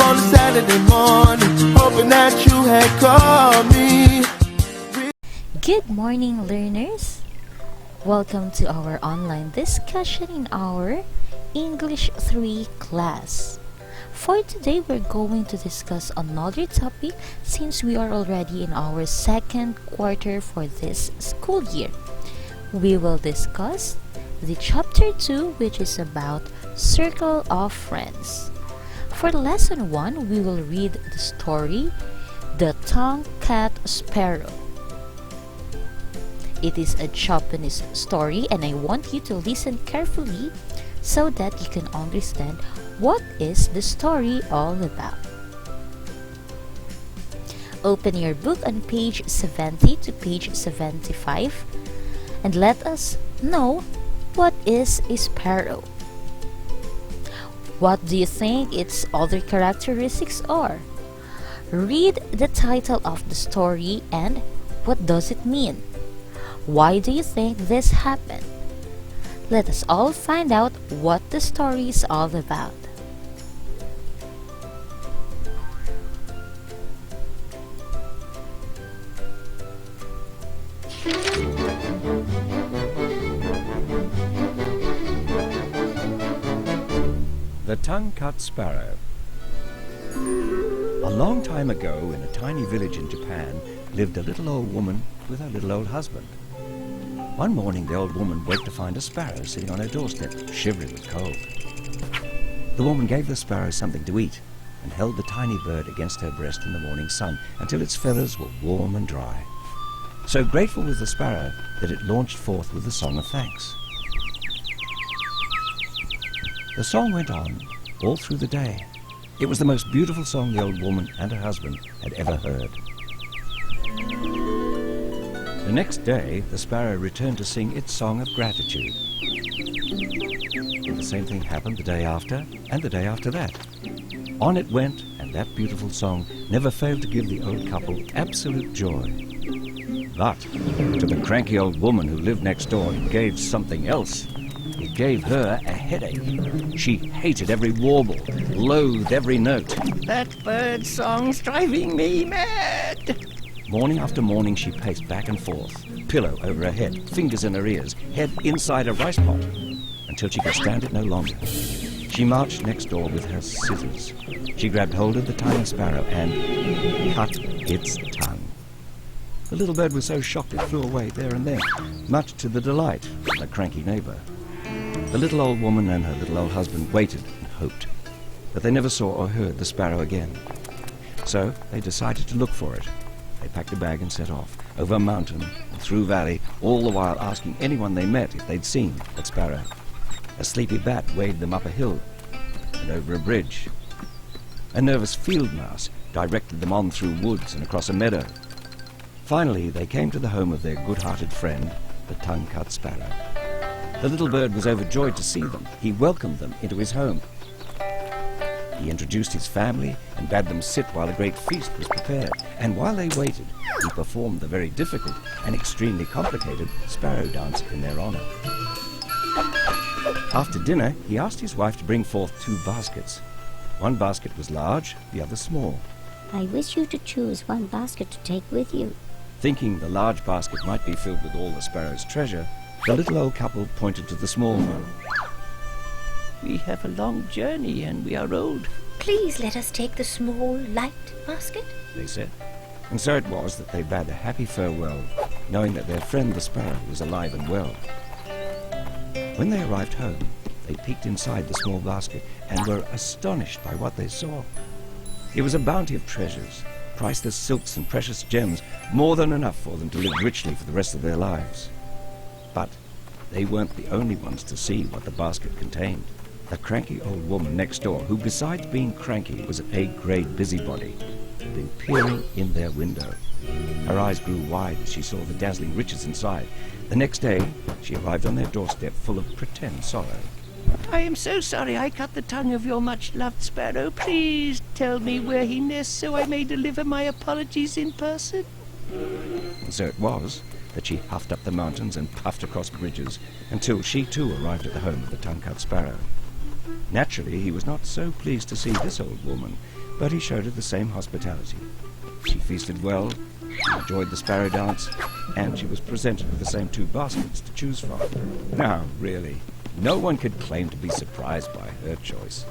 on a Saturday morning, hoping that you had called me. Good morning, learners. Welcome to our online discussion in our English 3 class. For today, we're going to discuss another topic since we are already in our second quarter for this school year. We will discuss the chapter 2, which is about Circle of Friends. For lesson 1, we will read the story, The Tongue Cut Sparrow. It is a Japanese story and I want you to listen carefully so that you can understand what is the story all about. Open your book on page 70 to page 75 and let us know what is a sparrow. What do you think its other characteristics are? Read the title of the story and what does it mean? Why do you think this happened? Let us all find out what the story is all about. The Tongue Cut Sparrow. A long time ago, in a tiny village in Japan, lived a little old woman with her little old husband. One morning, the old woman woke to find a sparrow sitting on her doorstep, shivering with cold. The woman gave the sparrow something to eat and held the tiny bird against her breast in the morning sun until its feathers were warm and dry. So grateful was the sparrow that it launched forth with a song of thanks. The song went on all through the day. It was the most beautiful song the old woman and her husband had ever heard. The next day, the sparrow returned to sing its song of gratitude. The same thing happened the day after and the day after that. On it went, and that beautiful song never failed to give the old couple absolute joy. But to the cranky old woman who lived next door, it gave something else. It gave her a headache. She hated every warble, loathed every note. That bird song's driving me mad. Morning after morning she paced back and forth, pillow over her head, fingers in her ears, head inside a rice pot, until she could stand it no longer. She marched next door with her scissors. She grabbed hold of the tiny sparrow and cut its tongue. The little bird was so shocked it flew away there and then, much to the delight of the cranky neighbor. The little old woman and her little old husband waited and hoped, but they never saw or heard the sparrow again. So they decided to look for it. They packed a bag and set off, over mountain and through valley, all the while asking anyone they met if they'd seen that sparrow. A sleepy bat waved them up a hill and over a bridge. A nervous field mouse directed them on through woods and across a meadow. Finally, they came to the home of their good-hearted friend, the Tongue Cut Sparrow. The little bird was overjoyed to see them. He welcomed them into his home. He introduced his family and bade them sit while a great feast was prepared. And while they waited, he performed the very difficult and extremely complicated sparrow dance in their honor. After dinner, he asked his wife to bring forth 2 baskets. One basket was large, the other small. I wish you to choose one basket to take with you. Thinking the large basket might be filled with all the sparrow's treasure, the little old couple pointed to the small one. We have a long journey and we are old, Please let us take the small, light basket. they said. And so it was that they bade a happy farewell, knowing that their friend the sparrow was alive and well. When they arrived home, they peeked inside the small basket and were astonished by what they saw. It was a bounty of treasures, priceless silks and precious gems, more than enough for them to live richly for the rest of their lives. But they weren't the only ones to see what the basket contained. The cranky old woman next door, who besides being cranky was an A-grade busybody, had been peering in their window. Her eyes grew wide as she saw the dazzling riches inside. The next day, she arrived on their doorstep full of pretend sorrow. I am so sorry I cut the tongue of your much-loved sparrow. Please tell me where he nests so I may deliver my apologies in person. And so it was that she huffed up the mountains and puffed across bridges until she too arrived at the home of the Tongue Cut Sparrow. Naturally, he was not so pleased to see this old woman, but he showed her the same hospitality. She feasted well, she enjoyed the sparrow dance, and she was presented with the same 2 baskets to choose from. Now, really, no one could claim to be surprised by her choice.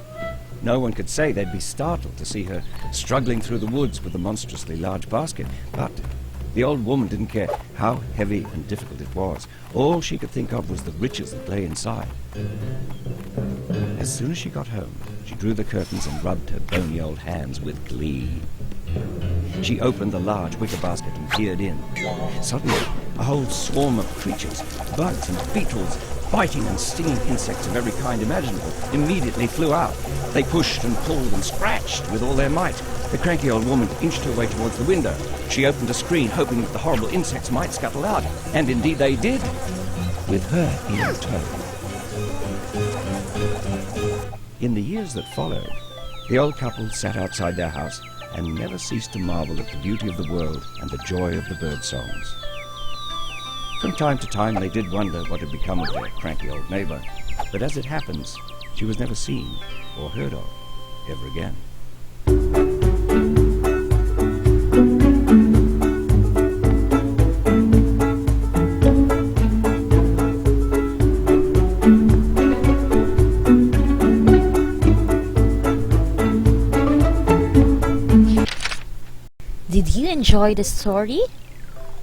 No one could say they'd be startled to see her struggling through the woods with a monstrously large basket, but the old woman didn't care how heavy and difficult it was. All she could think of was the riches that lay inside. As soon as she got home, she drew the curtains and rubbed her bony old hands with glee. She opened the large wicker basket and peered in. Suddenly, a whole swarm of creatures, bugs and beetles, biting and stinging insects of every kind imaginable, immediately flew out. They pushed and pulled and scratched with all their might. The cranky old woman inched her way towards the window. She opened a screen, hoping that the horrible insects might scuttle out. And indeed they did, with her in tow. In the years that followed, the old couple sat outside their house and never ceased to marvel at the beauty of the world and the joy of the bird songs. From time to time they did wonder what had become of their cranky old neighbor, but as it happens, she was never seen or heard of ever again. Did you enjoy the story?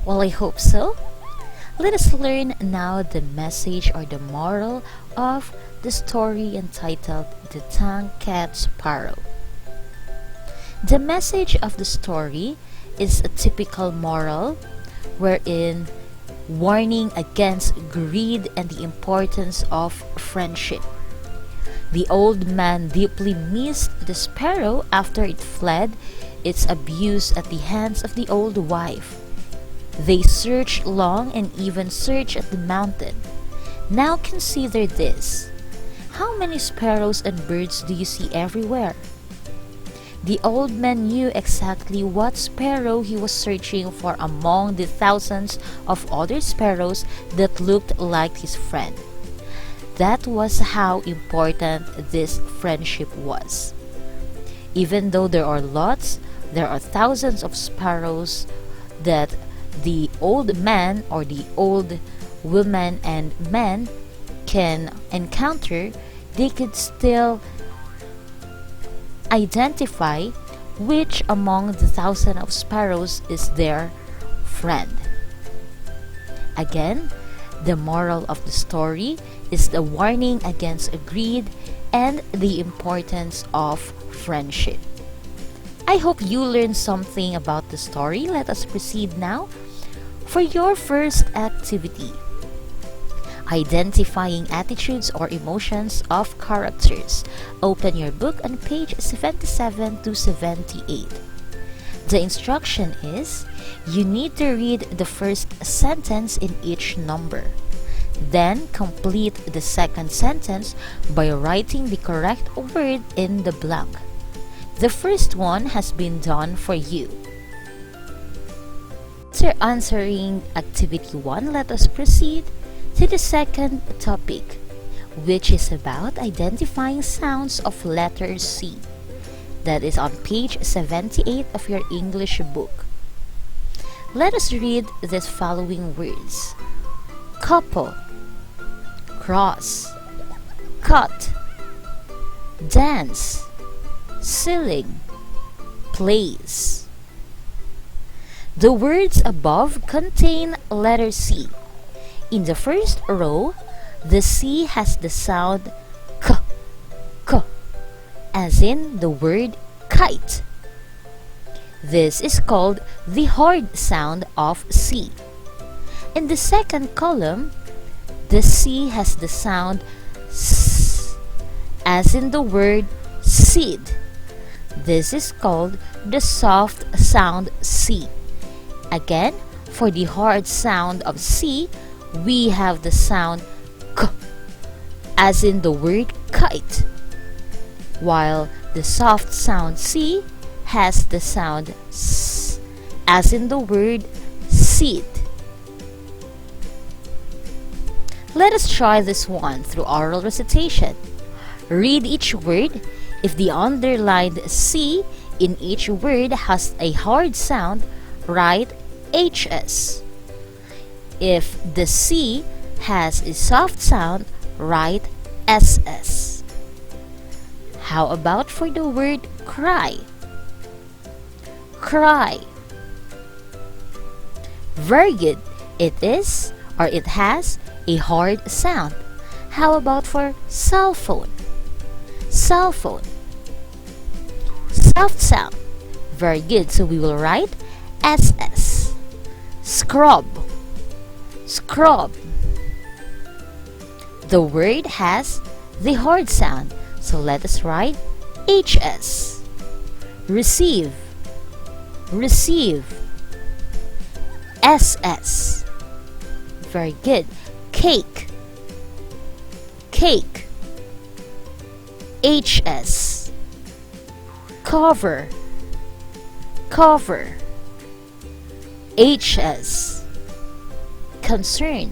Well, I hope so. Let us learn now the message or the moral of the story entitled The Tongue Cut Sparrow. The message of the story is a typical moral wherein warning against greed and the importance of friendship. The old man deeply missed the sparrow after it fled its abuse at the hands of the old wife. They searched long and even searched at the mountain. Now consider this. How many sparrows and birds do you see everywhere? The old man knew exactly what sparrow he was searching for among the thousands of other sparrows that looked like his friend. That was how important this friendship was. Even though there are thousands of sparrows that the old man or the old woman and men can encounter, they could still identify which among the thousand of sparrows is their friend. Again, the moral of the story is the warning against greed and the importance of friendship. I hope you learned something about the story. Let us proceed now for your first activity. Identifying attitudes or emotions of characters. Open your book on page 77 to 78. The instruction is, you need to read the first sentence in each number. Then complete the second sentence by writing the correct word in the blank. The first one has been done for you. After answering activity 1, let us proceed to the second topic, which is about identifying sounds of letter C. That is on page 78 of your English book. Let us read the following words: couple, cross, cut, dance, ceiling, place. The words above contain letter C. In the first row, the C has the sound k, k, as in the word kite. This is called the hard sound of C. In the second column, the C has the sound S, as in the word seed. This is called the soft sound C. Again, for the hard sound of C, we have the sound K, as in the word kite, while the soft sound C has the sound S, as in the word seed. Let us try this one through oral recitation. Read each word. If the underlined C in each word has a hard sound, write HS. If the C has a soft sound, write SS. How about for the word cry? Cry. Very good. It is or it has a hard sound. How about for cell phone? Cell phone. Soft sound. Very good. So we will write SS. Scrub. Scrub. The word has the hard sound. So let us write HS. Receive. Receive. SS. Very good. Cake. Cake. HS. Cover. Cover. HS. Concern.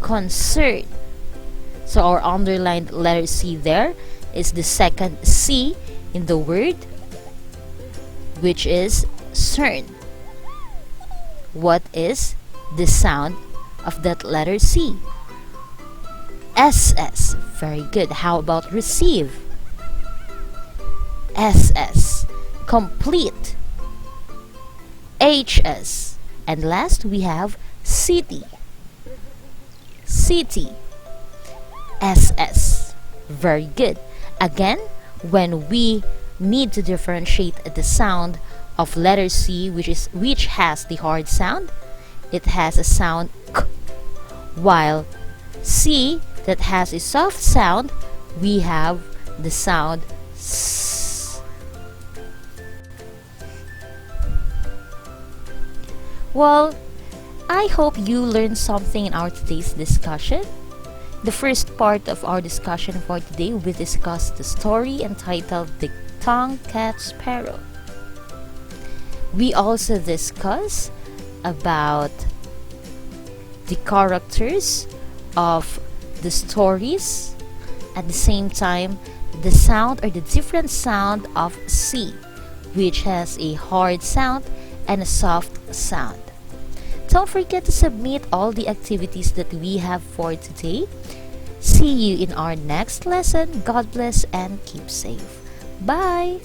Concern. So our underlined letter C there is the second C in the word, which is cern. What is the sound of that letter C? SS. Very good. How about receive? SS. Complete. HS. And last we have city. City. SS. Very good. Again, when we need to differentiate the sound of letter C, which has the hard sound, it has a sound K, while C that has a soft sound, we have the sound S. Well, I hope you learned something in our today's discussion. The first part of our discussion for today, we discussed the story entitled The Tongue Cut Sparrow. We also discussed about the characters of the stories, at the same time the sound or the different sound of C, which has a hard sound and a soft sound. Don't forget to submit all the activities that we have for today. See you in our next lesson. God bless and keep safe. Bye!